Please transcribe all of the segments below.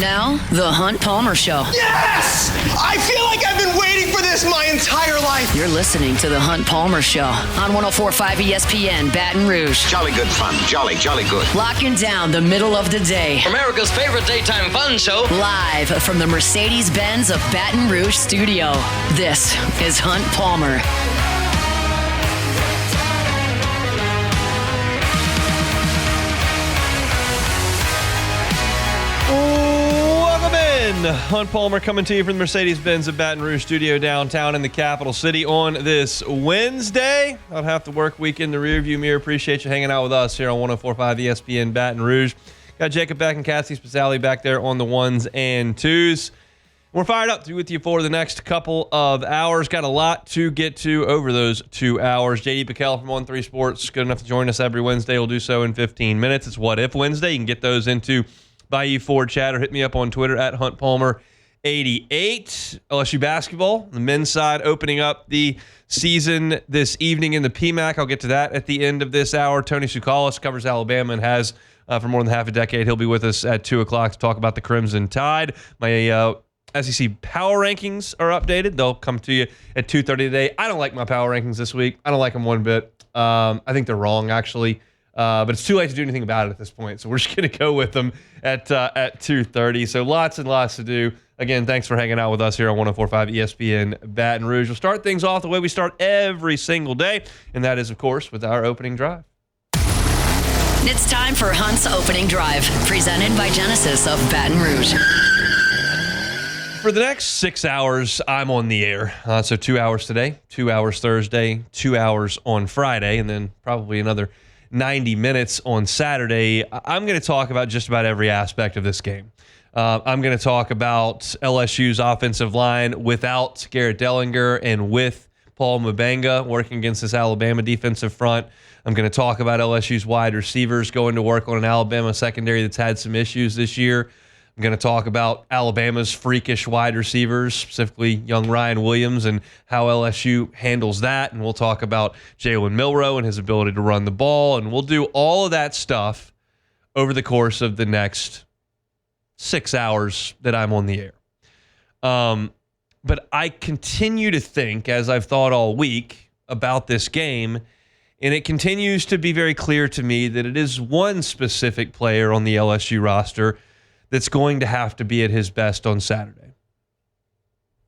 Now, The Hunt Palmer Show. Yes! I feel like I've been waiting for this my entire life. You're listening to The Hunt Palmer Show on 104.5 ESPN Baton Rouge. Jolly good fun. Jolly good. Locking down the middle of the day. America's favorite daytime fun show. Live from the Mercedes-Benz of Baton Rouge studio. This is Hunt Palmer. Welcome in. Hunt Palmer coming to you from the Mercedes-Benz of Baton Rouge studio downtown in the capital city on this Wednesday. I'd have to work week in the rearview mirror. Appreciate you hanging out with us here on 104.5 ESPN Baton Rouge. Got Jacob Beck and Cassie Spazali back there on the ones and twos. We're fired up to be with you for the next couple of hours. Got a lot to get to over those 2 hours. JD PicKell from On3 Sports, good enough to join us every Wednesday. We'll do so in 15 minutes. It's What If Wednesday. You can get those into Bayou Ford chat or hit me up on Twitter at HuntPalmer88. LSU basketball, the men's side, opening up the season this evening in the PMAC. I'll get to that at the end of this hour. Tony Tsoukalos covers Alabama and has for more than half a decade. He'll be with us at 2 o'clock to talk about the Crimson Tide. My SEC power rankings are updated. They'll come to you at 2:30 today. I don't like my power rankings this week. I don't like them one bit. I think they're wrong, actually. But it's too late to do anything about it at this point. So we're just going to go with them at 2:30. So lots and lots to do. Again, thanks for hanging out with us here on 104.5 ESPN Baton Rouge. We'll start things off the way we start every single day, and that is, of course, with our opening drive. It's time for Hunt's Opening Drive, presented by Genesis of Baton Rouge. For the next 6 hours, I'm on the air. So 2 hours today, 2 hours Thursday, 2 hours on Friday, and then probably another 90 minutes on Saturday. I'm going to talk about just about every aspect of this game. I'm going to talk about LSU's offensive line without Garrett Dellinger and with Paul Mubanga working against this Alabama defensive front. I'm going to talk about LSU's wide receivers going to work on an Alabama secondary that's had some issues this year. I'm going to talk about Alabama's freakish wide receivers, specifically young Ryan Williams, and how LSU handles that. And we'll talk about Jalen Milroe and his ability to run the ball. And we'll do all of that stuff over the course of the next 6 hours that I'm on the air. But I continue to think, as I've thought all week, about this game, and it continues to be very clear to me that it is one specific player on the LSU roster that's going to have to be at his best on Saturday.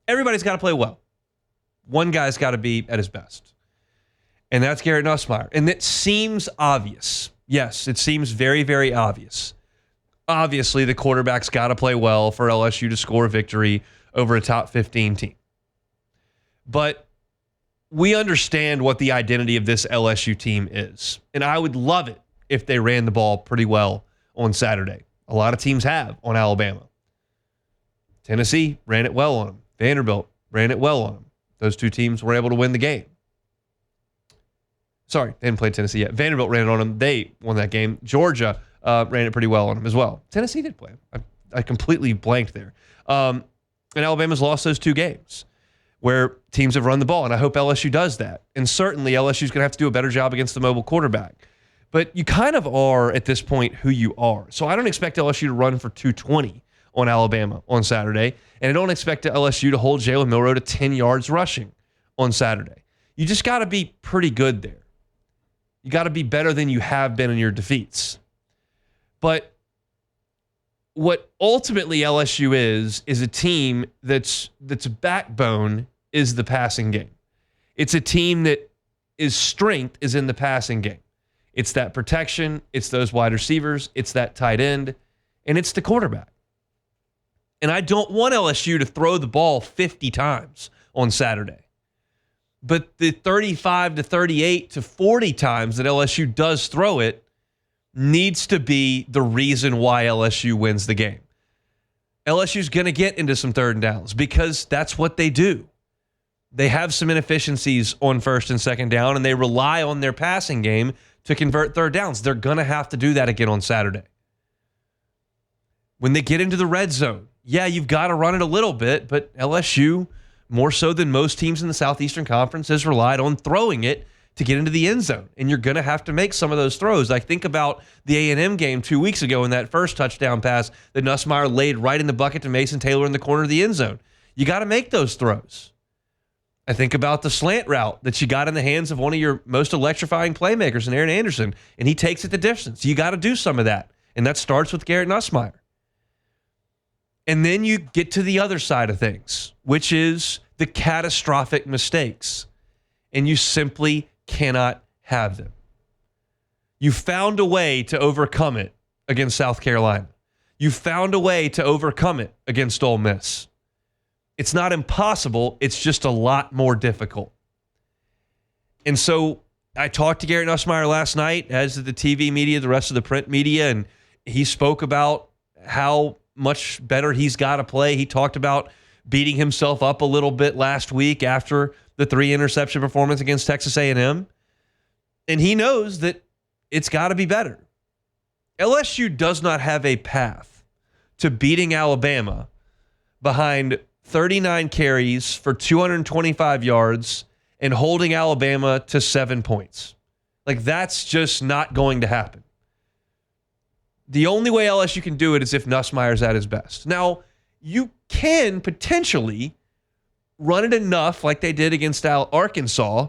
Everybody's got to play well. One guy's got to be at his best. And that's Garrett Nussmeier. And it seems obvious. Yes, it seems very, very obvious. Obviously, the quarterback's got to play well for LSU to score a victory over a top 15 team. But we understand what the identity of this LSU team is. And I would love it if they ran the ball pretty well on Saturday. A lot of teams have on Alabama. Tennessee ran it well on them. Vanderbilt ran it well on them. Those two teams were able to win the game. Sorry, they didn't play Tennessee yet. Vanderbilt ran it on them. They won that game. Georgia ran it pretty well on them as well. Tennessee did play them. I completely blanked there. And Alabama's lost those two games where teams have run the ball, and I hope LSU does that. And certainly LSU's going to have to do a better job against the mobile quarterback. But you kind of are, at this point, who you are. So I don't expect LSU to run for 220 on Alabama on Saturday, and I don't expect LSU to hold Jalen Milroe to 10 yards rushing on Saturday. You just got to be pretty good there. You got to be better than you have been in your defeats. But what ultimately LSU is a team that's backbone is the passing game. It's a team that is strength is in the passing game. It's that protection, it's those wide receivers, it's that tight end, and it's the quarterback. And I don't want LSU to throw the ball 50 times on Saturday. But the 35 to 38 to 40 times that LSU does throw it needs to be the reason why LSU wins the game. LSU's going to get into some third and downs because that's what they do. They have some inefficiencies on first and second down, and they rely on their passing game to convert third downs. They're going to have to do that again on Saturday. When they get into the red zone, yeah, you've got to run it a little bit, but LSU, more so than most teams in the Southeastern Conference, has relied on throwing it to get into the end zone, and you're going to have to make some of those throws. I think about the A&M game 2 weeks ago in that first touchdown pass that Nussmeier laid right in the bucket to Mason Taylor in the corner of the end zone. You got to make those throws. I think about the slant route that you got in the hands of one of your most electrifying playmakers in Aaron Anderson, and he takes it the distance. You got to do some of that, and that starts with Garrett Nussmeier. And then you get to the other side of things, which is the catastrophic mistakes, and you simply cannot have them. You found a way to overcome it against South Carolina. You found a way to overcome it against Ole Miss. It's not impossible. It's just a lot more difficult. And so I talked to Garrett Nussmeier last night, as did the TV media, the rest of the print media, and he spoke about how much better he's got to play. He talked about beating himself up a little bit last week after the 3-interception performance against Texas A&M. And he knows that it's got to be better. LSU does not have a path to beating Alabama behind 39 carries for 225 yards and holding Alabama to 7 points. Like, that's just not going to happen. The only way LSU can do it is if Nussmeier's at his best. Now, you can potentially run it enough like they did against Arkansas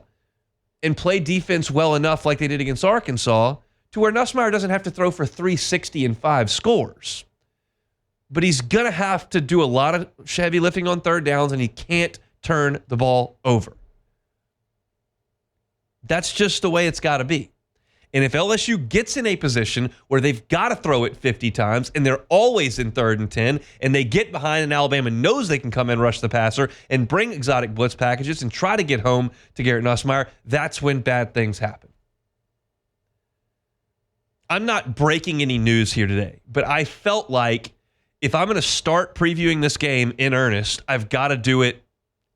and play defense well enough like they did against Arkansas to where Nussmeier doesn't have to throw for 360 and 5 scores. But he's going to have to do a lot of heavy lifting on third downs, and he can't turn the ball over. That's just the way it's got to be. And if LSU gets in a position where they've got to throw it 50 times, and they're always in 3rd and 10, and they get behind and Alabama knows they can come in, rush the passer, and bring exotic blitz packages and try to get home to Garrett Nussmeier, that's when bad things happen. I'm not breaking any news here today, but I felt like if I'm going to start previewing this game in earnest, I've got to do it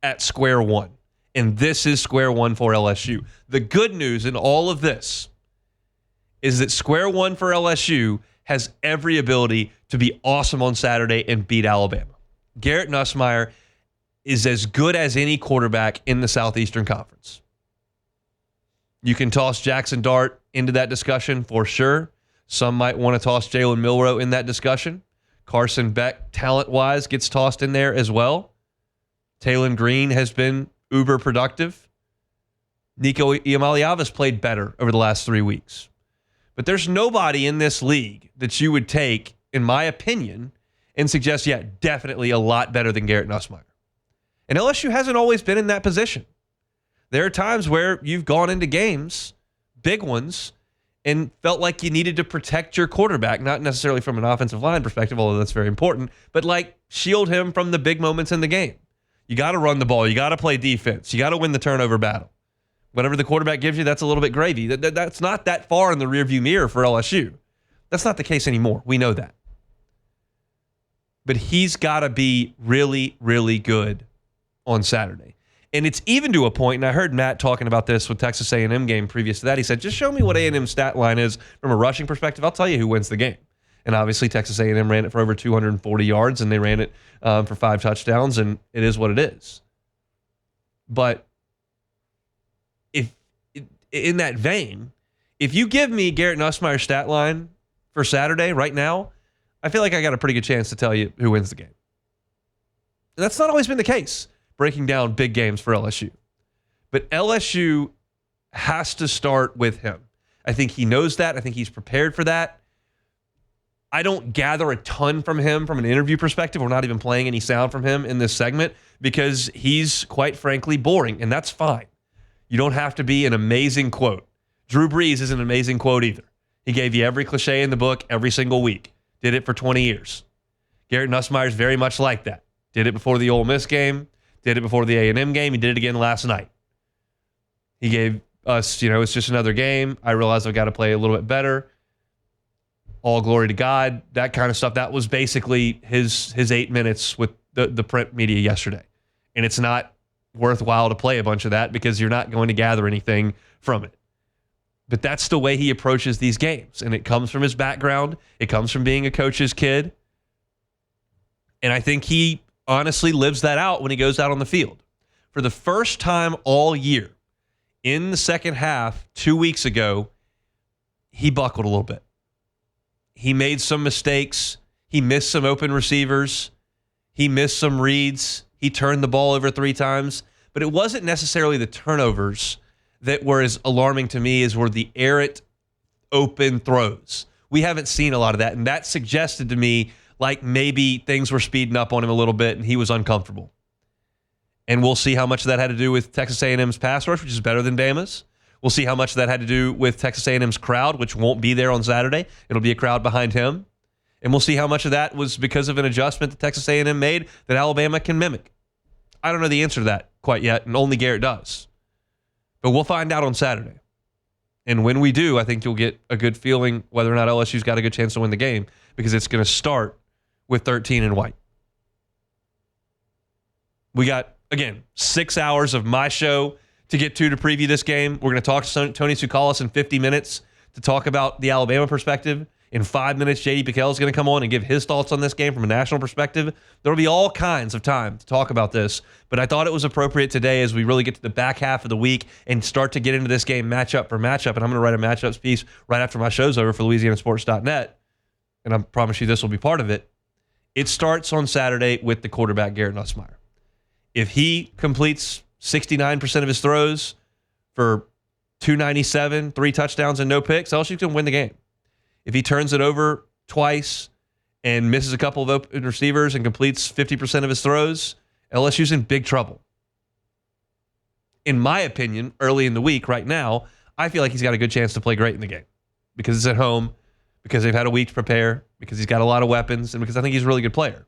at square one. And this is square one for LSU. The good news in all of this is that square one for LSU has every ability to be awesome on Saturday and beat Alabama. Garrett Nussmeier is as good as any quarterback in the Southeastern Conference. You can toss Jackson Dart into that discussion for sure. Some might want to toss Jalen Milroe in that discussion. Carson Beck, talent-wise, gets tossed in there as well. Taylon Green has been uber productive. Nico Iamaleava's played better over the last 3 weeks. But there's nobody in this league that you would take, in my opinion, and suggest, yeah, definitely a lot better than Garrett Nussmeier. And LSU hasn't always been in that position. There are times where you've gone into games, big ones, and felt like you needed to protect your quarterback, not necessarily from an offensive line perspective, although that's very important, but like shield him from the big moments in the game. You got to run the ball. You got to play defense. You got to win the turnover battle. Whatever the quarterback gives you, that's a little bit gravy. That's not that far in the rearview mirror for LSU. That's not the case anymore. We know that. But he's got to be really, really good on Saturday. And it's even to a point, and I heard Matt talking about this with Texas A&M game previous to that. He said, just show me what A&M's stat line is from a rushing perspective. I'll tell you who wins the game. And obviously Texas A&M ran it for over 240 yards, and they ran it for 5 touchdowns, and it is what it is. But if in that vein, if you give me Garrett Nussmeier's stat line for Saturday right now, I feel like I got a pretty good chance to tell you who wins the game. And that's not always been the case, breaking down big games for LSU. But LSU has to start with him. I think he knows that. I think he's prepared for that. I don't gather a ton from him from an interview perspective. We're not even playing any sound from him in this segment because he's, quite frankly, boring, and that's fine. You don't have to be an amazing quote. Drew Brees is an amazing quote either. He gave you every cliche in the book every single week. Did it for 20 years. Garrett Nussmeier is very much like that. Did it before the Ole Miss game. Did it before the A&M game. He did it again last night. He gave us, it's just another game. I realize I've got to play a little bit better. All glory to God. That kind of stuff. That was basically his 8 minutes with the print media yesterday. And it's not worthwhile to play a bunch of that because you're not going to gather anything from it. But that's the way he approaches these games. And it comes from his background. It comes from being a coach's kid. And I think he honestly lives that out when he goes out on the field. For the first time all year, in the second half 2 weeks ago, he buckled a little bit. He made some mistakes. He missed some open receivers. He missed some reads. He turned the ball over 3 times. But it wasn't necessarily the turnovers that were as alarming to me as were the errant open throws. We haven't seen a lot of that, and that suggested to me like maybe things were speeding up on him a little bit and he was uncomfortable. And we'll see how much of that had to do with Texas A&M's pass rush, which is better than Bama's. We'll see how much of that had to do with Texas A&M's crowd, which won't be there on Saturday. It'll be a crowd behind him. And we'll see how much of that was because of an adjustment that Texas A&M made that Alabama can mimic. I don't know the answer to that quite yet, and only Garrett does. But we'll find out on Saturday. And when we do, I think you'll get a good feeling whether or not LSU's got a good chance to win the game, because it's going to start with 13 and white. We got, again, 6 hours of my show to get to preview this game. We're going to talk to Tony Tsoukalas in 50 minutes to talk about the Alabama perspective. In 5 minutes, J.D. PicKell is going to come on and give his thoughts on this game from a national perspective. There will be all kinds of time to talk about this, but I thought it was appropriate today as we really get to the back half of the week and start to get into this game matchup for matchup. And I'm going to write a matchups piece right after my show's over for LouisianaSports.net, and I promise you this will be part of it. It starts on Saturday with the quarterback, Garrett Nussmeier. If he completes 69% of his throws for 297, 3 touchdowns and no picks, LSU can win the game. If he turns it over twice and misses a couple of open receivers and completes 50% of his throws, LSU's in big trouble. In my opinion, early in the week, right now, I feel like he's got a good chance to play great in the game because it's at home, because they've had a week to prepare, because he's got a lot of weapons, and because I think he's a really good player.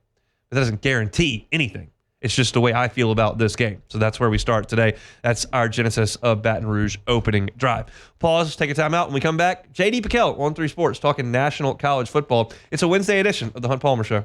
But that doesn't guarantee anything. It's just the way I feel about this game. So that's where we start today. That's our Genesis of Baton Rouge opening drive. Pause, take a time out. When we come back, J.D. PicKell on 3 Sports talking national college football. It's a Wednesday edition of the Hunt Palmer Show.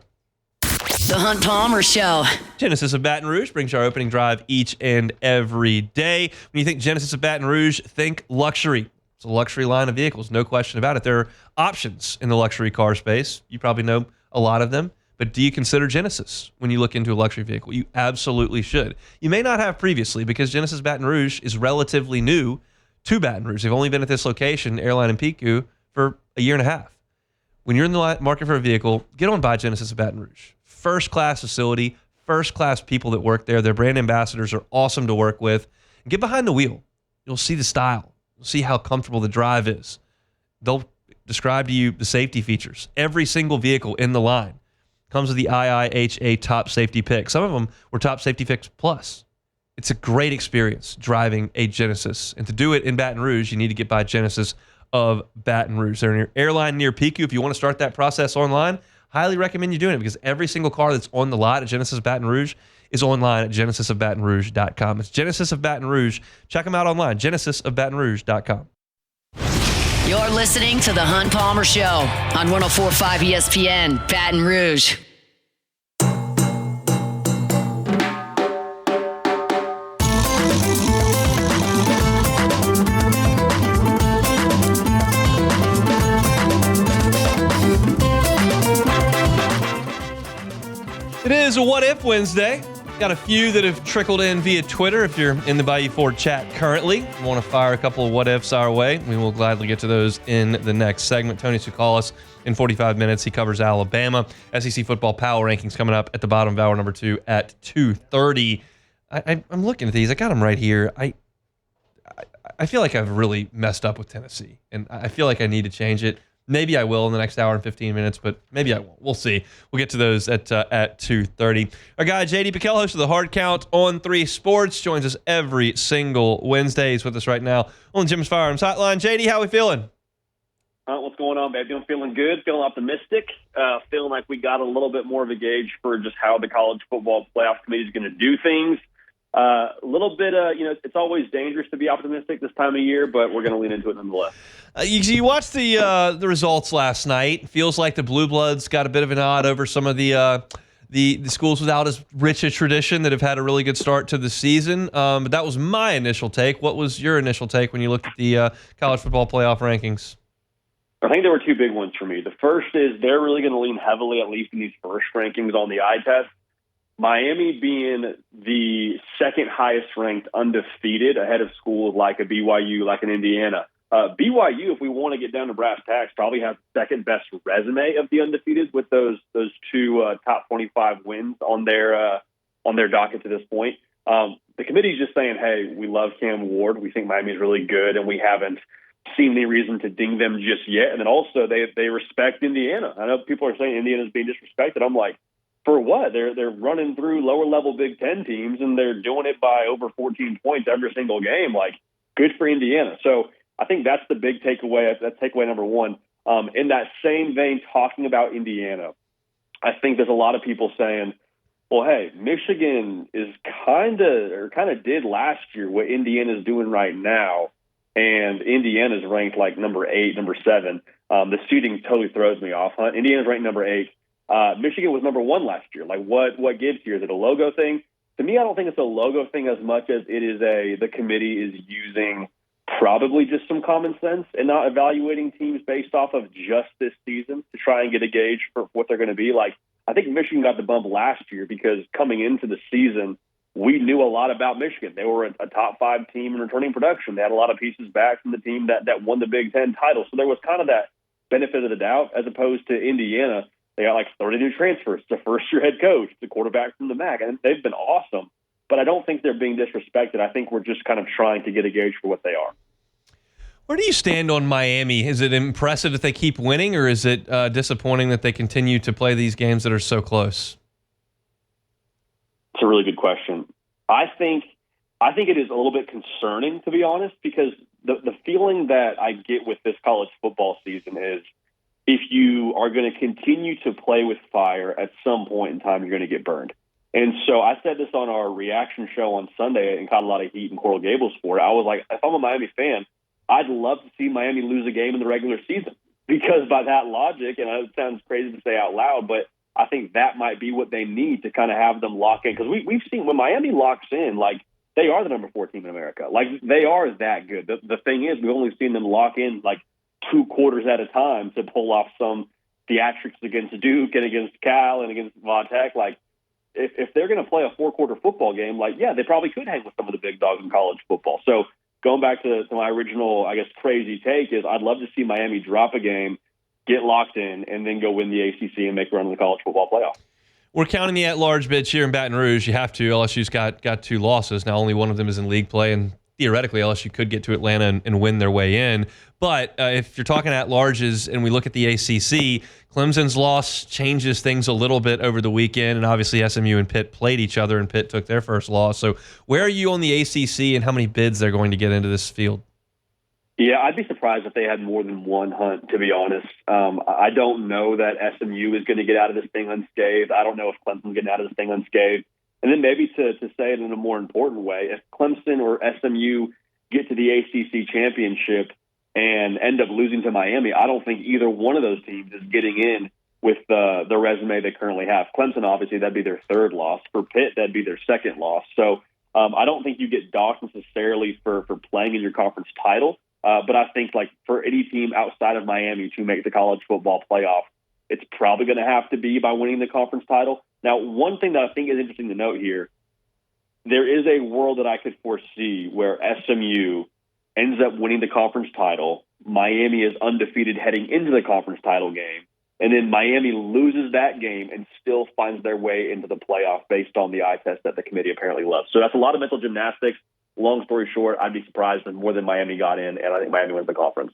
The Hunt Palmer Show. Genesis of Baton Rouge brings you our opening drive each and every day. When you think Genesis of Baton Rouge, think luxury. It's a luxury line of vehicles, no question about it. There are options in the luxury car space. You probably know a lot of them. But do you consider Genesis when you look into a luxury vehicle? You absolutely should. You may not have previously because Genesis Baton Rouge is relatively new to Baton Rouge. They've only been at this location, Airline and Piku, for a year and a half. When you're in the market for a vehicle, get on by Genesis of Baton Rouge. First-class facility, first-class people that work there. Their brand ambassadors are awesome to work with. Get behind the wheel. You'll see the style. You'll see how comfortable the drive is. They'll describe to you the safety features. Every single vehicle in the line comes with the IIHA Top Safety Pick. Some of them were Top Safety Picks Plus. It's a great experience driving a Genesis. And to do it in Baton Rouge, you need to get by Genesis of Baton Rouge. They're near Airline near Piku. If you want to start that process online, highly recommend you doing it because every single car that's on the lot at Genesis of Baton Rouge is online at genesisofbatonrouge.com. It's Genesis of Baton Rouge. Check them out online, genesisofbatonrouge.com. You're listening to The Hunt Palmer Show on 104.5 ESPN, Baton Rouge. It is a What If Wednesday. Got a few that have trickled in via Twitter. If you're in the Bayou Ford chat currently, want to fire a couple of what ifs our way, we will gladly get to those in the next segment. Tony Tsoukalas in 45 minutes. He covers Alabama. SEC football power rankings coming up at the bottom of hour number 2 at 2:30. I'm looking at these. I got them right here. I feel like I've really messed up with Tennessee, and I feel like I need to change it. Maybe I will in the next hour and 15 minutes, but maybe I won't. We'll see. We'll get to those at 2:30. Our guy, J.D. PicKell, host of the Hard Count on 3 Sports, joins us every single Wednesday. He's with us right now on Jim's Firearms Hotline. J.D., how we feeling? What's going on, baby? I'm feeling good, feeling optimistic, feeling like we got a little bit more of a gauge for just how the college football playoff committee is going to do things. A little bit, it's always dangerous to be optimistic this time of year, but we're going to lean into it nonetheless. You watched the results last night. Feels like the Blue Bloods got a bit of a nod over some of the schools without as rich a tradition that have had a really good start to the season. But that was my initial take. What was your initial take when you looked at the college football playoff rankings? I think there were 2 big ones for me. The first is they're really going to lean heavily, at least in these first rankings, on the eye test. Miami being the second highest ranked undefeated ahead of schools like a BYU, like an Indiana. BYU, if we want to get down to brass tacks, probably has the second best resume of the undefeated with those two top 25 wins on their docket to this point. The committee is just saying, hey, we love Cam Ward. We think Miami's really good, and we haven't seen any reason to ding them just yet. And then also they respect Indiana. I know people are saying Indiana's being disrespected. I'm like, for what? They're running through lower level Big Ten teams, and they're doing it by over 14 points every single game. Like, good for Indiana. So I think that's the big takeaway. That's takeaway number one. In that same vein, talking about Indiana, I think there's a lot of people saying, well, hey, Michigan is kind of did last year what Indiana's doing right now, and Indiana's ranked like number 8, number 7. The seeding totally throws me off. Indiana's ranked number 8. Michigan was number 1 last year. Like, what gives here? Is it a logo thing? To me, I don't think it's a logo thing as much as it is the committee is using probably just some common sense and not evaluating teams based off of just this season to try and get a gauge for what they're going to be. Like, I think Michigan got the bump last year because coming into the season, we knew a lot about Michigan. They were a top 5 team in returning production. They had a lot of pieces back from the team that won the Big Ten title. So there was kind of that benefit of the doubt, as opposed to Indiana. They got like 30 new transfers. It's a first-year head coach, the quarterback from the MAC, and they've been awesome. But I don't think they're being disrespected. I think we're just kind of trying to get a gauge for what they are. Where do you stand on Miami? Is it impressive that they keep winning, or is it disappointing that they continue to play these games that are so close? It's a really good question. I think it is a little bit concerning, to be honest, because the feeling that I get with this college football season is if you are going to continue to play with fire, at some point in time, you're going to get burned. And so I said this on our reaction show on Sunday and caught a lot of heat in Coral Gables for it. I was like, if I'm a Miami fan, I'd love to see Miami lose a game in the regular season, because by that logic, and it sounds crazy to say out loud, but I think that might be what they need to kind of have them lock in. Because we've seen when Miami locks in, like, they are the number 4 team in America. Like, they are that good. The thing is, we've only seen them lock in like 2 quarters at a time to pull off some theatrics against Duke and against Cal and against Va Tech. Like, if they're going to play a 4-quarter football game, like, yeah, they probably could hang with some of the big dogs in college football. So going back to my original, I guess, crazy take is I'd love to see Miami drop a game, get locked in, and then go win the ACC and make a run in the college football playoff. We're counting the at-large bids here in Baton Rouge. You have to. LSU's got 2 losses. Now, only one of them is in league play, and theoretically, LSU could get to Atlanta and win their way in. But if you're talking at-larges and we look at the ACC, Clemson's loss changes things a little bit over the weekend, and obviously SMU and Pitt played each other, and Pitt took their first loss. So where are you on the ACC and how many bids they're going to get into this field? Yeah, I'd be surprised if they had more than one hunt, to be honest. I don't know that SMU is going to get out of this thing unscathed. I don't know if Clemson's getting out of this thing unscathed. And then maybe to say it in a more important way, if Clemson or SMU get to the ACC championship and end up losing to Miami, I don't think either one of those teams is getting in with the resume they currently have. Clemson, obviously, that'd be their 3rd loss. For Pitt, that'd be their 2nd loss. So I don't think you get docked necessarily for playing in your conference title. But I think, like, for any team outside of Miami to make the college football playoff, it's probably going to have to be by winning the conference title. Now, one thing that I think is interesting to note here, there is a world that I could foresee where SMU ends up winning the conference title, Miami is undefeated heading into the conference title game, and then Miami loses that game and still finds their way into the playoff based on the eye test that the committee apparently loves. So that's a lot of mental gymnastics. Long story short, I'd be surprised if more than Miami got in, and I think Miami wins the conference.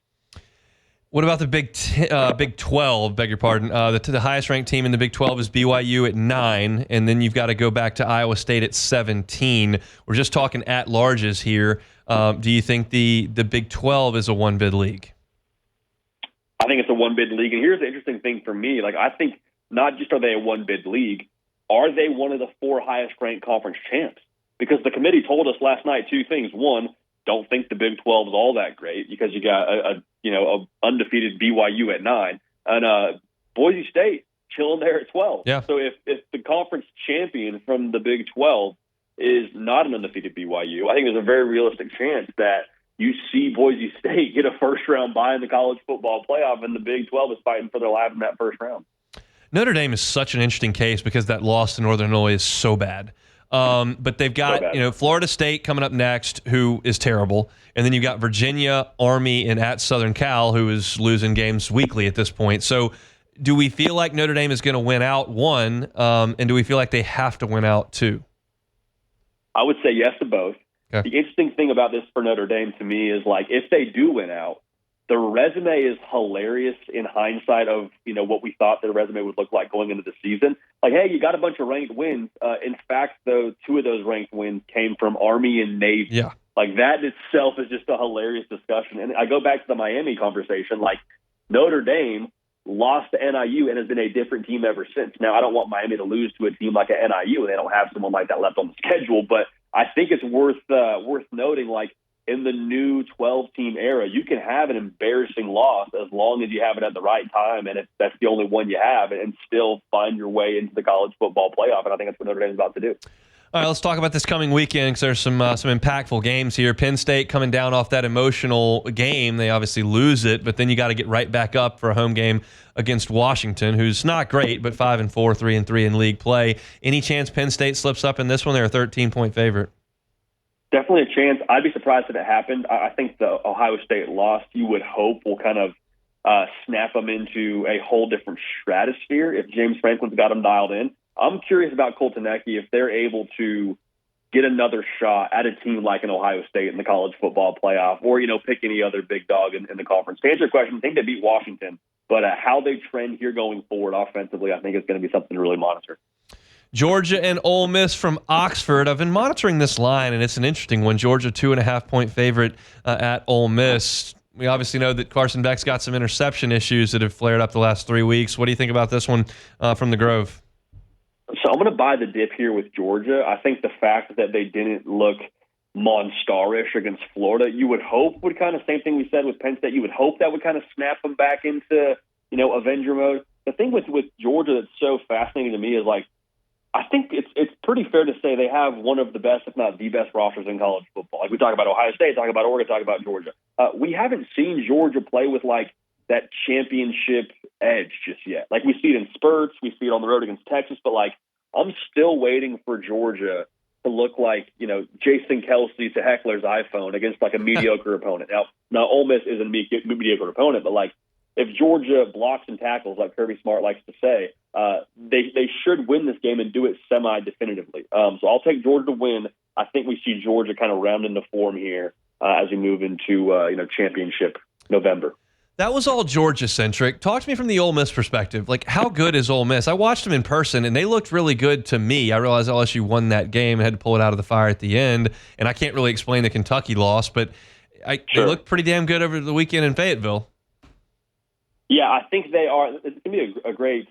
What about the Big 12, beg your pardon? The highest ranked team in the Big 12 is BYU at 9, and then you've got to go back to Iowa State at 17. We're just talking at-larges here. Do you think the Big 12 is a one-bid league? I think it's a one-bid league, and here's the interesting thing for me. Like, I think not just are they a one-bid league, are they one of the 4 highest-ranked conference champs? Because the committee told us last night 2 things. One, don't think the Big 12 is all that great because you got a undefeated BYU at 9 and Boise State chilling there at 12. Yeah. So if the conference champion from the Big 12 is not an undefeated BYU, I think there's a very realistic chance that you see Boise State get a first-round bye in the college football playoff, and the Big 12 is fighting for their lives in that first round. Notre Dame is such an interesting case because that loss to Northern Illinois is so bad. But they've got Florida State coming up next, who is terrible, and then you've got Virginia, Army, and at Southern Cal, who is losing games weekly at this point. So, do we feel like Notre Dame is going to win out one, and do we feel like they have to win out two? I would say yes to both. Okay. The interesting thing about this for Notre Dame to me is, like, if they do win out, the resume is hilarious in hindsight of, what we thought their resume would look like going into the season. Like, hey, you got a bunch of ranked wins. In fact, though, 2 of those ranked wins came from Army and Navy. Yeah. Like, that in itself is just a hilarious discussion. And I go back to the Miami conversation. Like, Notre Dame lost to NIU and has been a different team ever since. Now, I don't want Miami to lose to a team like a NIU, and they don't have someone like that left on the schedule. But I think it's worth noting, like, in the new 12-team era, you can have an embarrassing loss as long as you have it at the right time, and if that's the only one you have, and still find your way into the college football playoff. And I think that's what Notre Dame is about to do. All right, let's talk about this coming weekend because there's some impactful games here. Penn State coming down off that emotional game. They obviously lose it, but then you got to get right back up for a home game against Washington, who's not great, but 5-4, 3-3 in league play. Any chance Penn State slips up in this one? They're a 13-point favorite. Definitely a chance. I'd be surprised if it happened. I think the Ohio State loss, you would hope, will kind of snap them into a whole different stratosphere if James Franklin's got them dialed in. I'm curious about Coltonecki if they're able to get another shot at a team like an Ohio State in the college football playoff, or pick any other big dog in the conference. To answer your question, I think they beat Washington, but how they trend here going forward offensively, I think is going to be something to really monitor. Georgia and Ole Miss from Oxford. I've been monitoring this line, and it's an interesting one. Georgia, 2.5-point favorite at Ole Miss. We obviously know that Carson Beck's got some interception issues that have flared up the last 3 weeks. What do you think about this one from the Grove? So I'm going to buy the dip here with Georgia. I think the fact that they didn't look monstarish against Florida, you would hope would kind of, same thing we said with Penn State, you would hope that would kind of snap them back into, Avenger mode. The thing with Georgia that's so fascinating to me is, like, I think it's pretty fair to say they have one of the best, if not the best, rosters in college football. Like, we talk about Ohio State, talk about Oregon, talk about Georgia. We haven't seen Georgia play with, like, that championship edge just yet. Like, we see it in spurts, we see it on the road against Texas, but, like, I'm still waiting for Georgia to look like, Jason Kelsey to Heckler's iPhone against, like, a mediocre opponent. Now Ole Miss is a mediocre opponent, but, like, if Georgia blocks and tackles, like Kirby Smart likes to say, they should win this game and do it semi-definitively. So I'll take Georgia to win. I think we see Georgia kind of round into form here as we move into championship November. That was all Georgia-centric. Talk to me from the Ole Miss perspective. Like, how good is Ole Miss? I watched them in person, and they looked really good to me. I realized LSU won that game and had to pull it out of the fire at the end, and I can't really explain the Kentucky loss, but they looked pretty damn good over the weekend in Fayetteville. Yeah, I think they are. It's going to be a great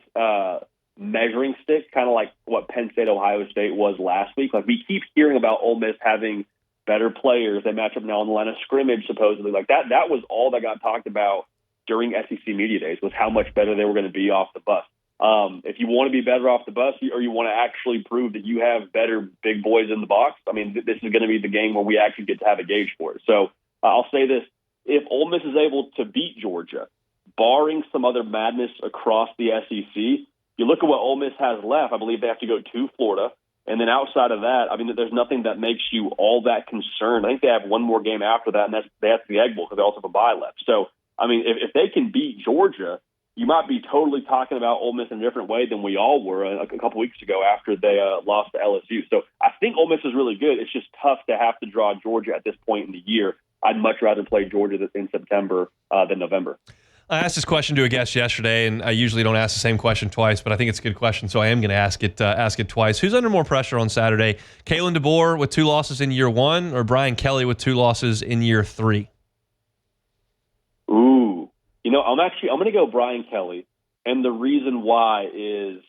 measuring stick, kind of like what Penn State, Ohio State was last week. Like, we keep hearing about Ole Miss having better players. They match up now on the line of scrimmage, supposedly. Like, that was all that got talked about during SEC Media Days, was how much better they were going to be off the bus. If you want to be better off the bus, or you want to actually prove that you have better big boys in the box, I mean, this is going to be the game where we actually get to have a gauge for it. So I'll say this. If Ole Miss is able to beat Georgia, barring some other madness across the SEC, you look at what Ole Miss has left. I believe they have to go to Florida. And then outside of that, I mean, there's nothing that makes you all that concerned. I think they have one more game after that, and that's the Egg Bowl, because they also have a bye left. So, I mean, if they can beat Georgia, you might be totally talking about Ole Miss in a different way than we all were a couple weeks ago after they lost to LSU. So I think Ole Miss is really good. It's just tough to have to draw Georgia at this point in the year. I'd much rather play Georgia in September than November. I asked this question to a guest yesterday, and I usually don't ask the same question twice, but I think it's a good question, so I am going to ask it twice. Who's under more pressure on Saturday? Kalen DeBoer with 2 losses in year 1, or Brian Kelly with 2 losses in year 3? Ooh, I'm going to go Brian Kelly, and the reason why is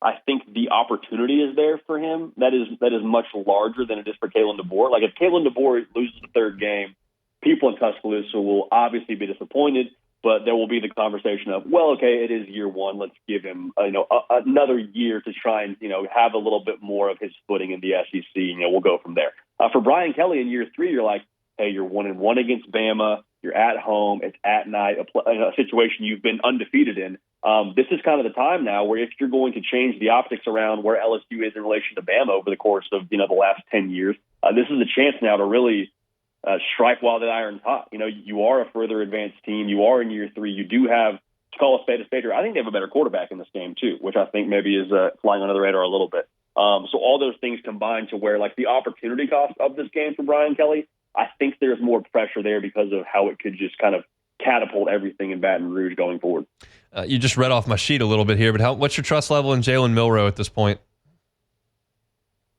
I think the opportunity is there for him. That is much larger than it is for Kalen DeBoer. Like, if Kalen DeBoer loses the third game, people in Tuscaloosa will obviously be disappointed. But there will be the conversation of, well, okay, it is year 1. Let's give him, another year to try and, have a little bit more of his footing in the SEC. We'll go from there. For Brian Kelly in year 3, you're like, hey, you're 1-1 against Bama. You're at home. It's at night, a situation you've been undefeated in. This is kind of the time now where if you're going to change the optics around where LSU is in relation to Bama over the course of, the last 10 years, this is a chance now to really strike while the iron's hot. You are a further advanced team. You are in year 3. You do have, to call a spade, I think they have a better quarterback in this game too, which I think maybe is flying under the radar a little bit. So all those things combined to where, like, the opportunity cost of this game for Brian Kelly, I think there's more pressure there because of how it could just kind of catapult everything in Baton Rouge going forward. You just read off my sheet a little bit here, but what's your trust level in Jalen Milroe at this point?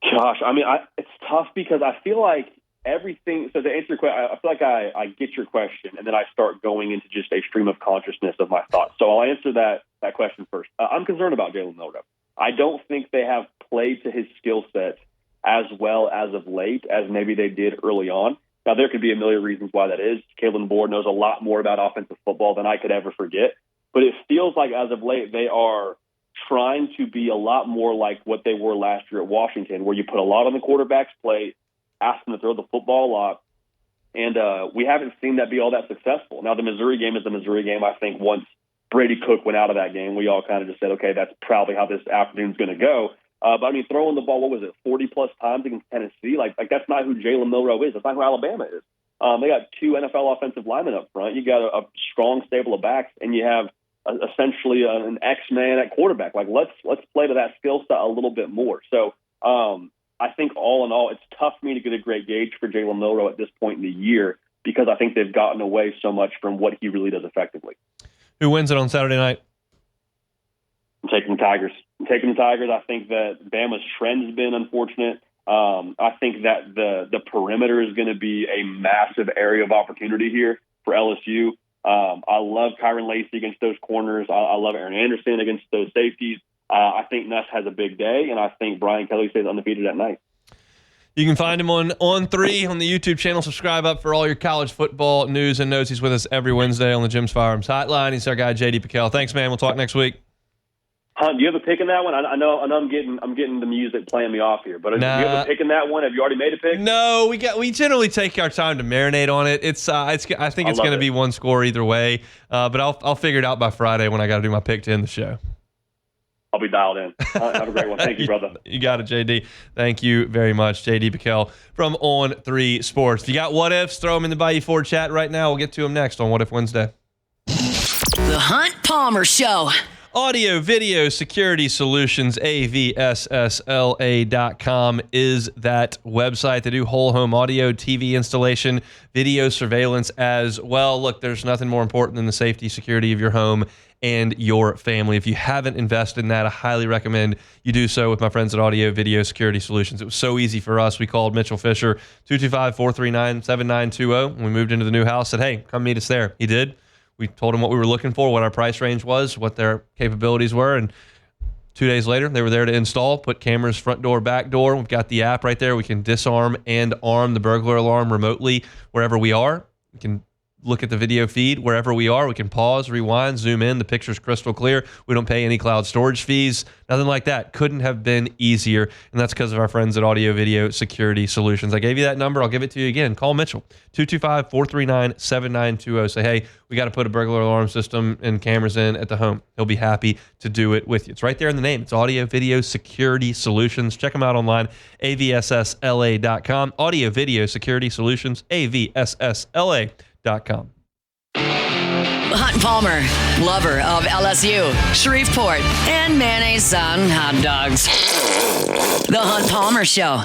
Gosh, I mean, it's tough because I feel like everything. So to answer your question, I feel like I get your question, and then I start going into just a stream of consciousness of my thoughts. So I'll answer that question first. I'm concerned about Jalen Milroe. I don't think they have played to his skill set as well as of late as maybe they did early on. Now, there could be a million reasons why that is. Kalen Board knows a lot more about offensive football than I could ever forget. But it feels like as of late they are trying to be a lot more like what they were last year at Washington, where you put a lot on the quarterback's plate, ask them to throw the football a lot, and we haven't seen that be all that successful. Now, the Missouri game is the Missouri game. I think once Brady Cook went out of that game, we all kind of just said, okay, that's probably how this afternoon's going to go. But, I mean, throwing the ball, 40-plus times against Tennessee? Like that's not who Jalen Milroe is. That's not who Alabama is. They got 2 NFL offensive linemen up front. You got a strong stable of backs, and you have essentially an X-man at quarterback. Like, let's play to that skill set a little bit more. So I think all in all, it's tough for me to get a great gauge for Jalen Milroe at this point in the year because I think they've gotten away so much from what he really does effectively. Who wins it on Saturday night? I'm taking the Tigers. I think that Bama's trend has been unfortunate. I think that the perimeter is going to be a massive area of opportunity here for LSU. I love Kyron Lacey against those corners. I love Aaron Anderson against those safeties. I think Nuss has a big day, and I think Brian Kelly stays undefeated at night. You can find him on 3 on the YouTube channel. Subscribe up for all your college football news and notes. He's with us every Wednesday on the Jim's Firearms Hotline. He's our guy, JD PicKell. Thanks, man. We'll talk next week. Hunt, do you have a pick in that one? I know I'm getting the music playing me off here, but do you have a pick in that one? Have you already made a pick? No, we generally take our time to marinate on it. I think it's going to be one score either way, but I'll figure it out by Friday when I got to do my pick to end the show. I'll be dialed in. Have a great one. Thank you, brother. You got it, JD. Thank you very much, JD PicKell from On 3 Sports. If you got what ifs, throw them in the Bayou Ford chat right now. We'll get to them next on What If Wednesday. The Hunt Palmer Show. Audio Video Security Solutions, AVSSLA.com is that website. They do whole home audio, TV installation, video surveillance as well. Look, there's nothing more important than the safety, security of your home and your family. If you haven't invested in that, I highly recommend you do so with my friends at Audio Video Security Solutions. It was so easy for us. We called Mitchell Fisher, 225-439-7920. When we moved into the new house, said, hey, come meet us there. He did. We told them what we were looking for, what our price range was, what their capabilities were, and 2 days later, they were there to install, put cameras front door, back door. We've got the app right there. We can disarm and arm the burglar alarm remotely wherever we are. We can look at the video feed wherever we are. We can pause, rewind, zoom in. The picture's crystal clear. We don't pay any cloud storage fees. Nothing like that. Couldn't have been easier. And that's because of our friends at Audio Video Security Solutions. I gave you that number. I'll give it to you again. Call Mitchell, 225-439-7920. Say, hey, we got to put a burglar alarm system and cameras in at the home. He'll be happy to do it with you. It's right there in the name. It's Audio Video Security Solutions. Check them out online, avssla.com. Audio Video Security Solutions, avssla.com. Hunt Palmer, lover of LSU, Shreveport, and mayonnaise on hot dogs. The Hunt Palmer Show.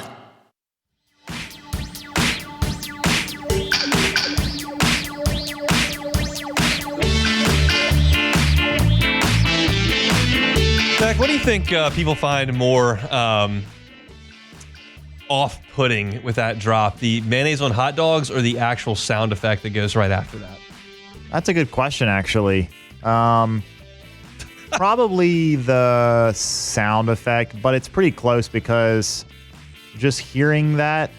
Zach, what do you think people find more off-putting with that drop? The mayonnaise on hot dogs or the actual sound effect that goes right after that? That's a good question, actually. Probably the sound effect, but it's pretty close because just hearing that,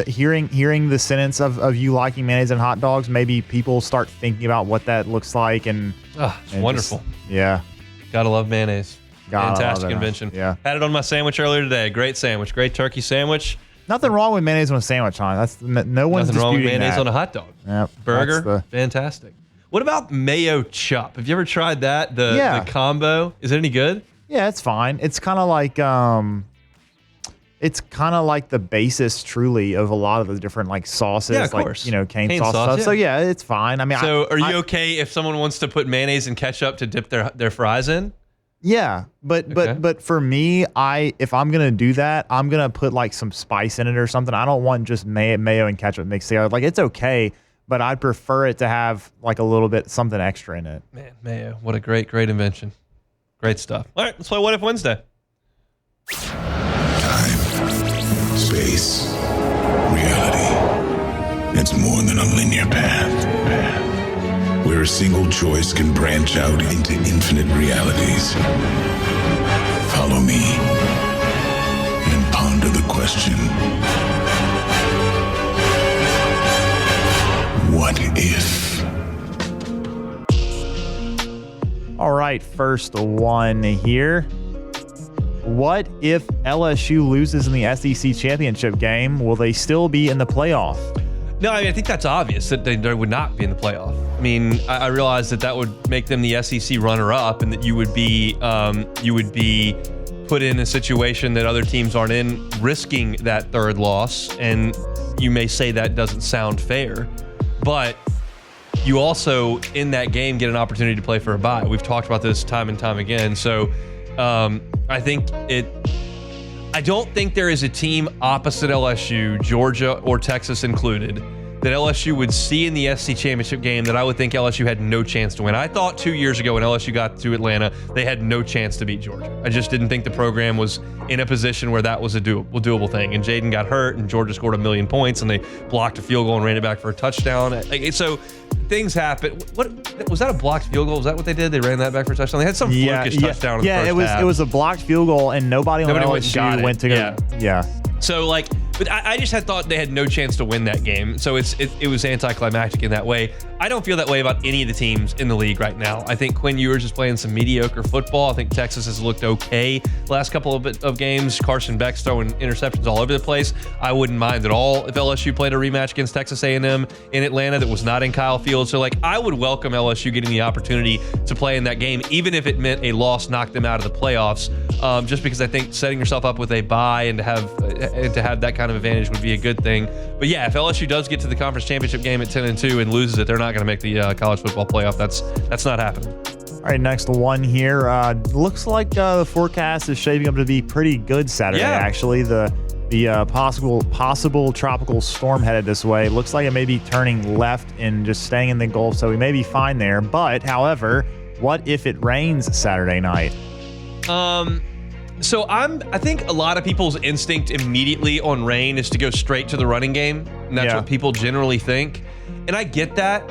hearing the sentence of you liking mayonnaise and hot dogs, maybe people start thinking about what that looks like, and it's wonderful. Yeah, gotta love mayonnaise. Fantastic invention. Yeah, had it on my sandwich earlier today. Great sandwich, great turkey sandwich. Nothing wrong with mayonnaise on a sandwich, huh? That's no one's nothing wrong with disputing mayonnaise that. on a hot dog. Yep, burger, fantastic. What about mayo chup? Have you ever tried that? The combo? Is it any good? Yeah, it's fine. It's kind of like the basis truly of a lot of the different like sauces, Yeah, of like course. cane sauce stuff. yeah. So yeah, it's fine. I mean, So are you okay if someone wants to put mayonnaise and ketchup to dip their fries in? Yeah, but for me, if I'm gonna do that, I'm gonna put like some spice in it or something. I don't want just mayo and ketchup mixed together. Like it's okay, but I'd prefer it to have like a little bit something extra in it. Man, mayo, what a great invention. Great stuff. All right, let's play What If Wednesday. Time, space, reality. It's more than a linear path. Where a single choice can branch out into infinite realities. Follow me and ponder the question. What if? All right, first one here. What if LSU loses in the SEC championship game? Will they still be in the playoff? No, I mean, I think that's obvious that they would not be in the playoff. I mean, I realize that would make them the SEC runner-up, and that you would be put in a situation that other teams aren't in, risking that third loss. And you may say that doesn't sound fair, but you also in that game get an opportunity to play for a bye. We've talked about this time and time again. So I don't think there is a team opposite LSU, Georgia or Texas included, that LSU would see in the SEC championship game that I would think LSU had no chance to win. I thought 2 years ago when LSU got to Atlanta, they had no chance to beat Georgia. I just didn't think the program was in a position where that was a doable thing. And Jaden got hurt, and Georgia scored 1,000,000 points, and they blocked a field goal and ran it back for a touchdown. So things happen. What was that, a blocked field goal? Was that what they did? They ran that back for a touchdown. They had some flukish touchdown in the first half. It was a blocked field goal, and nobody on LSU went to go. Yeah. So but I just had thought they had no chance to win that game. So it was anticlimactic in that way. I don't feel that way about any of the teams in the league right now. I think Quinn Ewers is playing some mediocre football. I think Texas has looked okay the last couple of games. Carson Beck's throwing interceptions all over the place. I wouldn't mind at all if LSU played a rematch against Texas A&M in Atlanta that was not in Kyle Field. So I would welcome LSU getting the opportunity to play in that game, even if it meant a loss knocked them out of the playoffs. Just because I think setting yourself up with a bye and to have that kind of advantage would be a good thing. But yeah, if LSU does get to the conference championship game at 10-2 and loses it, they're not going to make the college football playoff. That's not happening. All right, next one here. Looks like the forecast is shaping up to be pretty good Saturday. Yeah. Actually, the possible tropical storm headed this way. Looks like it may be turning left and just staying in the Gulf, so we may be fine there. But however, what if it rains Saturday night? So I think a lot of people's instinct immediately on rain is to go straight to the running game. And that's what people generally think. And I get that.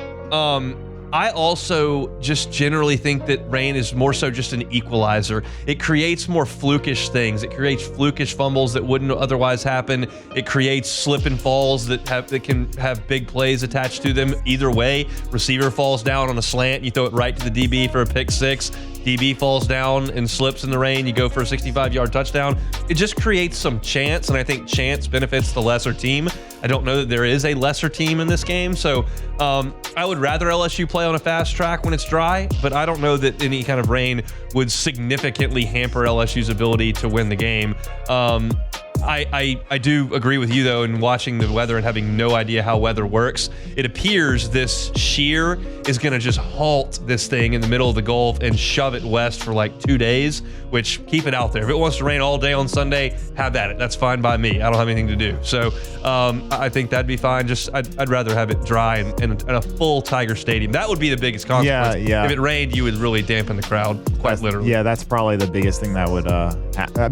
I also just generally think that rain is more so just an equalizer. It creates more flukish things. It creates flukish fumbles that wouldn't otherwise happen. It creates slip and falls that can have big plays attached to them. Either way, receiver falls down on a slant, you throw it right to the DB for a pick six. DB falls down and slips in the rain, you go for a 65-yard touchdown. It just creates some chance, and I think chance benefits the lesser team. I don't know that there is a lesser team in this game, so I would rather LSU play on a fast track when it's dry, but I don't know that any kind of rain would significantly hamper LSU's ability to win the game. I do agree with you, though, in watching the weather and having no idea how weather works. It appears this shear is going to just halt this thing in the middle of the Gulf and shove it west for like 2 days, which keep it out there. If it wants to rain all day on Sunday, have at it. That's fine by me. I don't have anything to do. So I think that'd be fine. Just I'd rather have it dry and a full Tiger Stadium. That would be the biggest consequence. Yeah. If it rained, you would really dampen the crowd, quite literally. Yeah, that's probably the biggest thing that would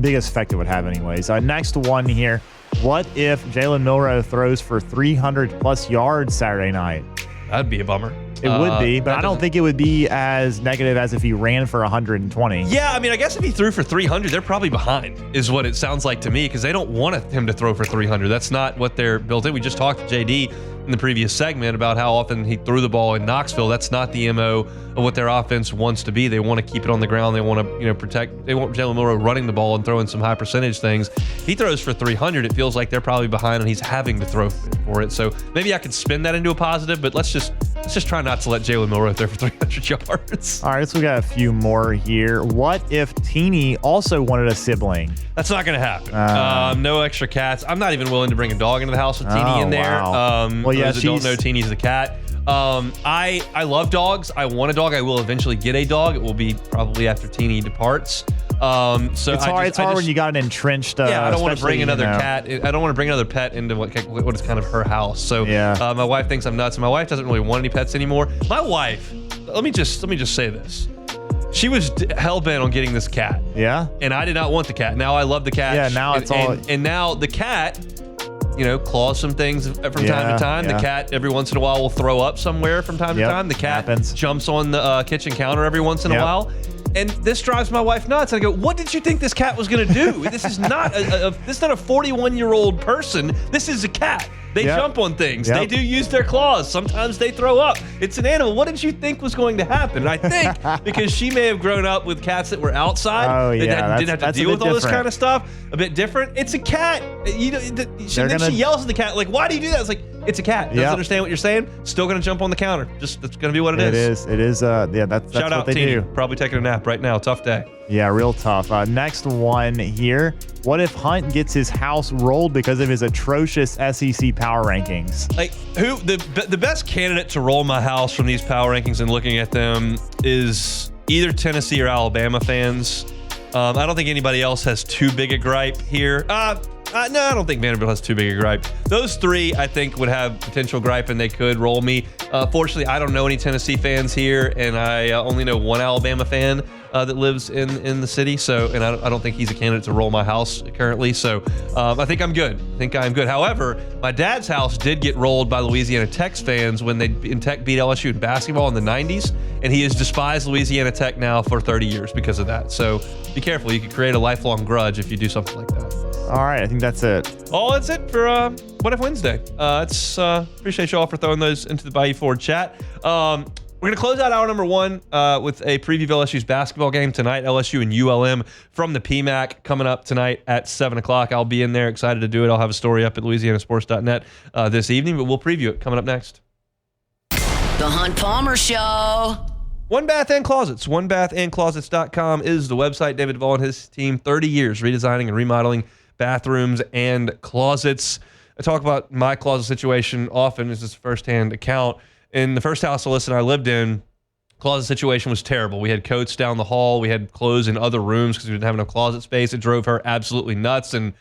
biggest effect it would have anyways. Next one here. What if Jalen Milroe throws for 300+ yards Saturday night? That'd be a bummer. It would be, but I don't think it would be as negative as if he ran for 120. Yeah, I mean, I guess if he threw for 300, they're probably behind, is what it sounds like to me, because they don't want him to throw for 300. That's not what they're built in. We just talked to JD in the previous segment about how often he threw the ball in Knoxville. That's not the MO of what their offense wants to be. They want to keep it on the ground. They want to, protect. They want Jalen Milroe running the ball and throwing some high percentage things. If he throws for 300, it feels like they're probably behind and he's having to throw for it. So maybe I could spin that into a positive, but let's just let's just try not to let Jalen Milroe throw for 300 yards. All right, so we got a few more here. What if Teeny also wanted a sibling? That's not going to happen. No extra cats. I'm not even willing to bring a dog into the house with Teeny in there. Wow. Well, yeah, those that don't know, Teeny's the cat. I love dogs. I want a dog. I will eventually get a dog. It will be probably after Teeny departs. So it's hard when you got an entrenched. I don't want to bring another cat. I don't want to bring another pet into what is kind of her house. So my wife thinks I'm nuts. And my wife doesn't really want any pets anymore. My wife, let me just say this. She was hell bent on getting this cat. Yeah. And I did not want the cat. Now I love the cat. Yeah. Now it's all. And now the cat, claws some things from time to time. The cat every once in a while will throw up somewhere from time to time. The cat jumps on the kitchen counter every once in a while. And this drives my wife nuts. And I go, what did you think this cat was going to do? This is not a 41-year-old person. This is a cat. They jump on things. They do use their claws. Sometimes they throw up. It's an animal. What did you think was going to happen? And I think because she may have grown up with cats that were outside, that didn't have to deal with all this kind of stuff, a bit different. It's a cat. She yells at the cat, like, why do you do that? It's like, it's a cat. Doesn't understand what you're saying. Still going to jump on the counter. Just that's going to be what it is. It is. That's Shout out what they do. Probably taking a nap right now. Tough day. Yeah, real tough. Next one here. What if Hunt gets his house rolled because of his atrocious SEC power rankings? Like, who the best candidate to roll my house from these power rankings and looking at them is either Tennessee or Alabama fans. I don't think anybody else has too big a gripe here. No, I don't think Vanderbilt has too big a gripe. Those three, I think, would have potential gripe, and they could roll me. Fortunately, I don't know any Tennessee fans here, and I only know one Alabama fan that lives in the city. So, and I don't think he's a candidate to roll my house currently. So, I think I'm good. However, my dad's house did get rolled by Louisiana Tech fans when Tech beat LSU in basketball in the 90s, and he has despised Louisiana Tech now for 30 years because of that. So, be careful. You could create a lifelong grudge if you do something like that. All right, I think that's it. Oh, that's it for What If Wednesday. Appreciate you all for throwing those into the Bayou Ford chat. We're going to close out hour number one with a preview of LSU's basketball game tonight, LSU and ULM from the PMAC coming up tonight at 7 o'clock. I'll be in there, excited to do it. I'll have a story up at louisianasports.net this evening, but we'll preview it coming up next. The Hunt Palmer Show. One Bath and Closets. OneBathAndClosets.com is the website. David Duvall and his team, 30 years redesigning and remodeling bathrooms and closets. I talk about my closet situation often as this firsthand account. In the first house I lived in, closet situation was terrible. We had coats down the hall. We had clothes in other rooms because we didn't have enough closet space. It drove her absolutely nuts and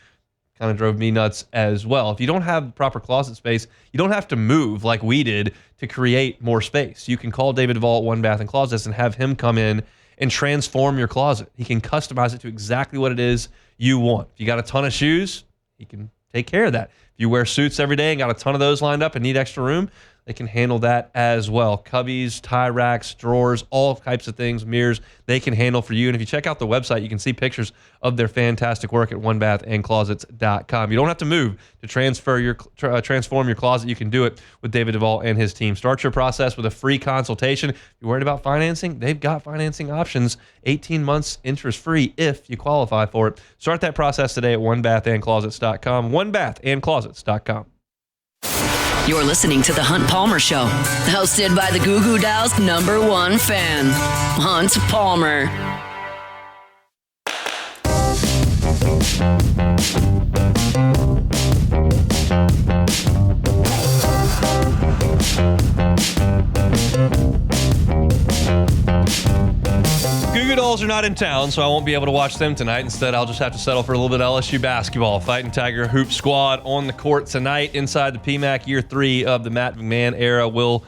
kind of drove me nuts as well. If you don't have proper closet space, you don't have to move like we did to create more space. You can call David Duvall at One Bath and Closets and have him come in and transform your closet. He can customize it to exactly what it is you want. If you got a ton of shoes, he can take care of that. If you wear suits every day and got a ton of those lined up and need extra room, they can handle that as well. Cubbies, tie racks, drawers, all types of things, mirrors, they can handle for you. And if you check out the website, you can see pictures of their fantastic work at onebathandclosets.com. You don't have to move to transform your closet. You can do it with David Duvall and his team. Start your process with a free consultation. If you're worried about financing, they've got financing options, 18 months interest-free if you qualify for it. Start that process today at onebathandclosets.com, onebathandclosets.com. You're listening to The Hunt Palmer Show, hosted by the Goo Goo Dolls' #1 fan, Hunt Palmer. Goo Goo Dolls are not in town, so I won't be able to watch them tonight. Instead, I'll just have to settle for a little bit of LSU basketball. Fighting Tiger Hoop Squad on the court tonight inside the PMAC. Year 3 of the Matt McMahon era will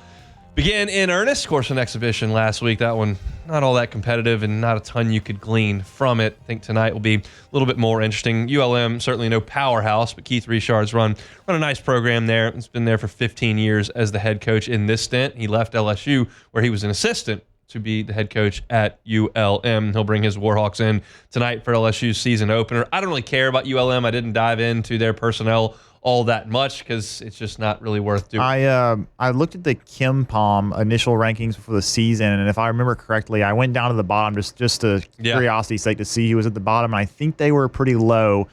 begin in earnest. Of course, an exhibition last week. That one not all that competitive and not a ton you could glean from it. I think tonight will be a little bit more interesting. ULM, certainly no powerhouse, but Keith Richard's run a nice program there. It's been there for 15 years as the head coach in this stint. He left LSU, where he was an assistant, to be the head coach at ULM. He'll bring his Warhawks in tonight for LSU's season opener. I don't really care about ULM. I didn't dive into their personnel all that much because it's just not really worth doing. I looked at the Kim Palm initial rankings for the season, and if I remember correctly, I went down to the bottom just to curiosity's sake to see who was at the bottom. And I think they were pretty low.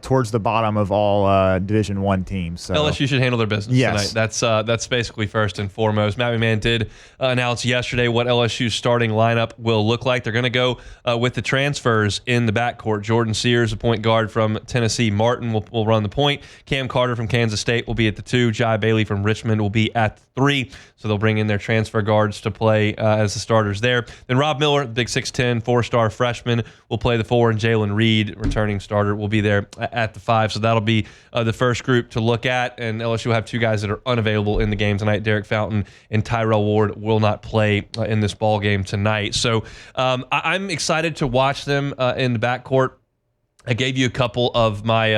towards the bottom of all Division I teams. So LSU should handle their business Yes. tonight. That's basically first and foremost. Matt McMahon did announce yesterday what LSU's starting lineup will look like. They're going to go with the transfers in the backcourt. Jordan Sears, a point guard from Tennessee. Martin will run the point. Cam Carter from Kansas State will be at the 2. Jai Bailey from Richmond will be at the 3. So they'll bring in their transfer guards to play as the starters there. Then Rob Miller, big 6'10", 4-star freshman, will play the 4, and Jalen Reed, returning starter, will be there at the 5. So that'll be the first group to look at, and LSU will have 2 guys that are unavailable in the game tonight. Derek Fountain and Tyrell Ward will not play in this ball game tonight. So I'm excited to watch them in the backcourt. I gave you a couple of my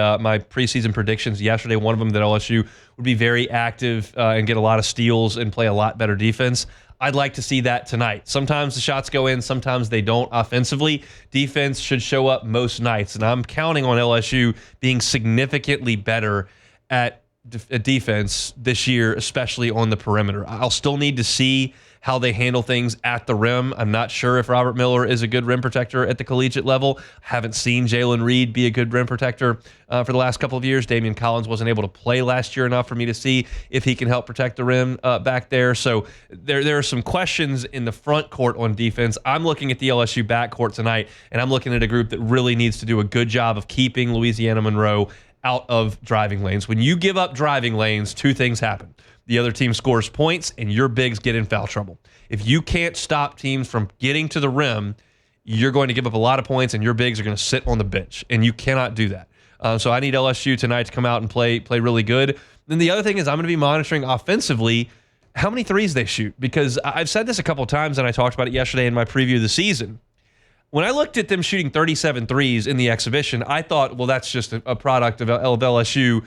preseason predictions yesterday. One of them that LSU would be very active and get a lot of steals and play a lot better defense. I'd like to see that tonight. Sometimes the shots go in, sometimes they don't offensively. Defense should show up most nights, and I'm counting on LSU being significantly better at defense this year, especially on the perimeter. I'll still need to see how they handle things at the rim. I'm not sure if Robert Miller is a good rim protector at the collegiate level. Haven't seen Jalen Reed be a good rim protector for the last couple of years. Damian Collins wasn't able to play last year enough for me to see if he can help protect the rim back there. So there are some questions in the front court on defense. I'm looking at the LSU backcourt tonight, and I'm looking at a group that really needs to do a good job of keeping Louisiana Monroe out of driving lanes. When you give up driving lanes, 2 things happen. The other team scores points, and your bigs get in foul trouble. If you can't stop teams from getting to the rim, you're going to give up a lot of points, and your bigs are going to sit on the bench, and you cannot do that. So I need LSU tonight to come out and play really good. Then the other thing is I'm going to be monitoring offensively how many threes they shoot, because I've said this a couple of times, and I talked about it yesterday in my preview of the season. When I looked at them shooting 37 threes in the exhibition, I thought, well, that's just a product of LSU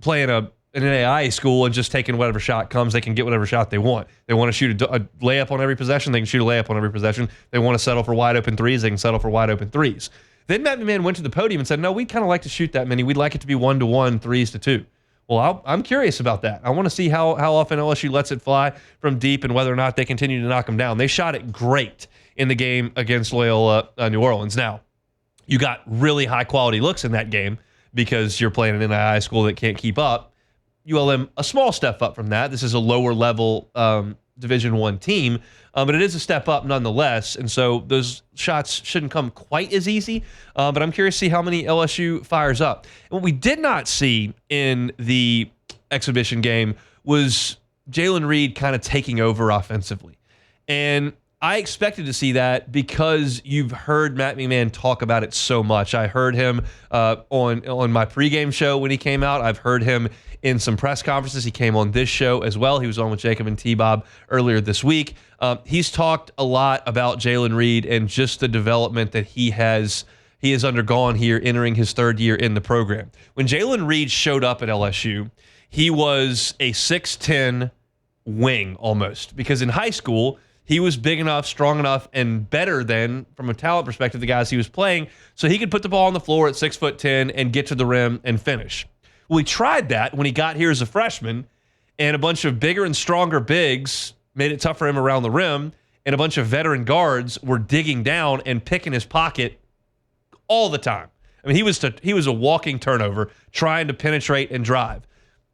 playing an NAIA school and just taking whatever shot comes. They can get whatever shot they want. They want to shoot a layup on every possession, they can shoot a layup on every possession. They want to settle for wide open threes, they can settle for wide open threes. Then Matt McMahon went to the podium and said, no, we'd kind of like to shoot that many. We'd like it to be 1-to-1, 3-to-2. Well, I'm curious about that. I want to see how often LSU lets it fly from deep and whether or not they continue to knock them down. They shot it great in the game against Loyola New Orleans. Now, you got really high-quality looks in that game because you're playing an NAIA school that can't keep up. ULM, a small step up from that. This is a lower-level Division I team, but it is a step up nonetheless, and so those shots shouldn't come quite as easy, but I'm curious to see how many LSU fires up. And what we did not see in the exhibition game was Jalen Reed kind of taking over offensively, and I expected to see that because you've heard Matt McMahon talk about it so much. I heard him on my pregame show when he came out. I've heard him in some press conferences. He came on this show as well. He was on with Jacob and T-Bob earlier this week. He's talked a lot about Jalen Reed and just the development that he has undergone here entering his 3rd year in the program. When Jalen Reed showed up at LSU, he was a 6'10" wing almost, because in high school, he was big enough, strong enough, and better than, from a talent perspective, the guys he was playing, so he could put the ball on the floor at 6'10" and get to the rim and finish. Well, he tried that when he got here as a freshman, and a bunch of bigger and stronger bigs made it tough for him around the rim, and a bunch of veteran guards were digging down and picking his pocket all the time. I mean, he was a walking turnover trying to penetrate and drive.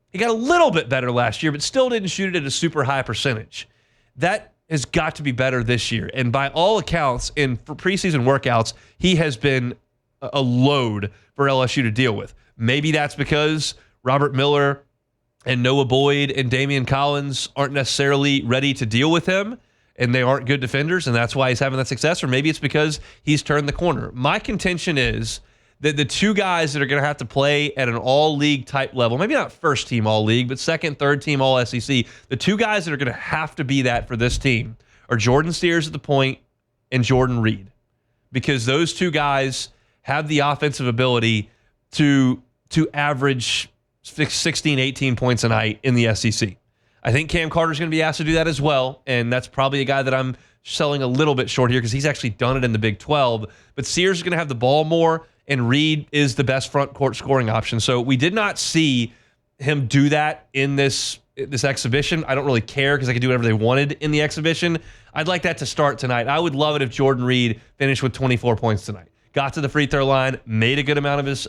He got a little bit better last year, but still didn't shoot it at a super high percentage. That has got to be better this year. And by all accounts, in preseason workouts, he has been a load for LSU to deal with. Maybe that's because Robert Miller and Noah Boyd and Damian Collins aren't necessarily ready to deal with him, and they aren't good defenders, and that's why he's having that success. Or maybe it's because he's turned the corner. My contention is that the 2 guys that are going to have to play at an all-league type level, maybe not first-team all-league, but second, third-team all-SEC, the 2 guys that are going to have to be that for this team are Jordan Sears at the point and Jordan Reed, because those 2 guys have the offensive ability to average 16, 18 points a night in the SEC. I think Cam Carter's going to be asked to do that as well, and that's probably a guy that I'm selling a little bit short here because he's actually done it in the Big 12. But Sears is going to have the ball more, and Reed is the best front court scoring option. So we did not see him do that in this exhibition. I don't really care because I could do whatever they wanted in the exhibition. I'd like that to start tonight. I would love it if Jordan Reed finished with 24 points tonight. got to the free throw line, made a good amount of his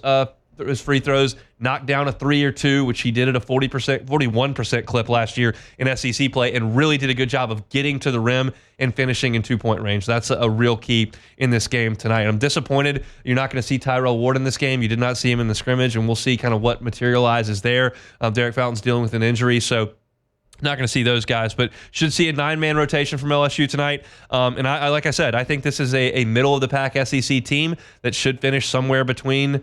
free throws, knocked down a 3 or 2, which he did at a 41% clip last year in SEC play, and really did a good job of getting to the rim and finishing in 2-point range. That's a real key in this game tonight. I'm disappointed you're not going to see Tyrell Ward in this game. You did not see him in the scrimmage, and we'll see kind of what materializes there. Derek Fountain's dealing with an injury, so not going to see those guys, but should see a 9-man rotation from LSU tonight. And I like I said, I think this is a middle-of-the-pack SEC team that should finish somewhere between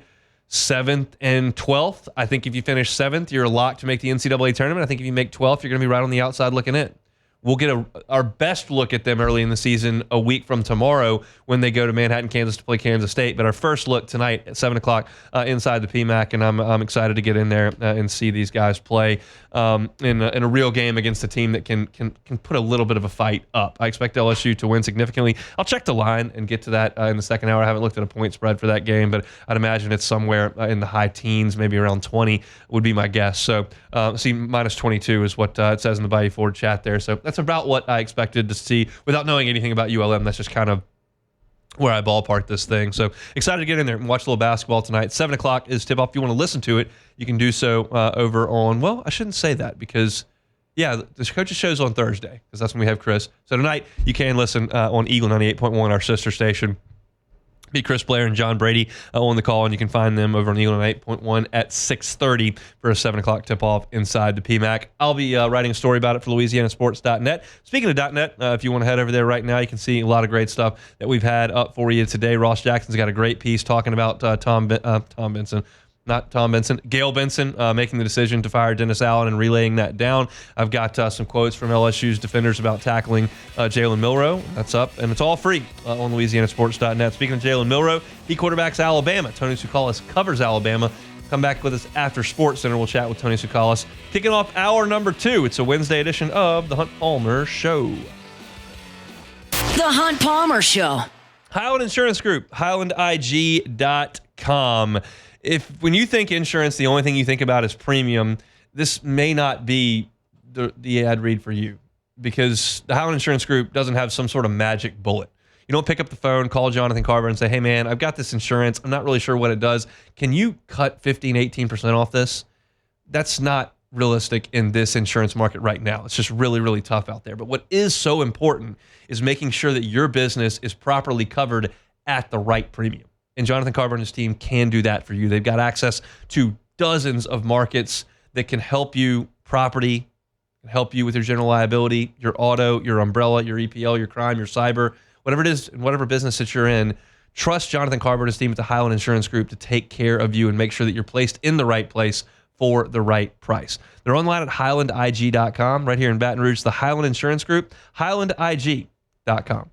7th and 12th. I think if you finish 7th, you're locked to make the NCAA tournament. I think if you make 12th, you're going to be right on the outside looking in. We'll get our best look at them early in the season a week from tomorrow when they go to Manhattan, Kansas to play Kansas State. But our first look tonight at 7 o'clock inside the PMAC, and I'm excited to get in there and see these guys play in a real game against a team that can put a little bit of a fight up. I expect LSU to win significantly. I'll check the line and get to that in the second hour. I haven't looked at a point spread for that game, but I'd imagine it's somewhere in the high teens, maybe around 20 would be my guess. So see, minus 22 is what it says in the Bayou Ford chat there. So that's about what I expected to see without knowing anything about ULM. That's just kind of where I ballparked this thing. So excited to get in there and watch a little basketball tonight. 7 o'clock is tip-off. If you want to listen to it, you can do so over on, well, I shouldn't say that because, yeah, the coach's show's on Thursday because that's when we have Chris. So tonight you can listen on Eagle 98.1, our sister station. Be Chris Blair and John Brady on the call, and you can find them over on Eagle 8.1 at 6:30 for a 7 o'clock tip-off inside the PMAC. I'll be writing a story about it for LouisianaSports.net. Speaking of .net, if you want to head over there right now, you can see a lot of great stuff that we've had up for you today. Ross Jackson's got a great piece talking about Gail Benson making the decision to fire Dennis Allen and relaying that down. I've got some quotes from LSU's defenders about tackling Jalen Milroe. That's up, and it's all free on LouisianaSports.net. Speaking of Jalen Milroe, he quarterbacks Alabama. Tony Tsoukalas covers Alabama. Come back with us after Sports Center. We'll chat with Tony Tsoukalas. Kicking off hour number 2. It's a Wednesday edition of The Hunt Palmer Show. The Hunt Palmer Show. Highland Insurance Group, HighlandIG.com. When you think insurance, the only thing you think about is premium, this may not be the ad read for you because the Highland Insurance Group doesn't have some sort of magic bullet. You don't pick up the phone, call Jonathan Carver and say, hey, man, I've got this insurance. I'm not really sure what it does. Can you cut 15, 18% off this? That's not realistic in this insurance market right now. It's just really, really tough out there. But what is so important is making sure that your business is properly covered at the right premium. And Jonathan Carver and his team can do that for you. They've got access to dozens of markets that can help you property, can help you with your general liability, your auto, your umbrella, your EPL, your crime, your cyber, whatever it is, and whatever business that you're in. Trust Jonathan Carver and his team at the Highland Insurance Group to take care of you and make sure that you're placed in the right place for the right price. They're online at HighlandIG.com. Right here in Baton Rouge, the Highland Insurance Group, HighlandIG.com.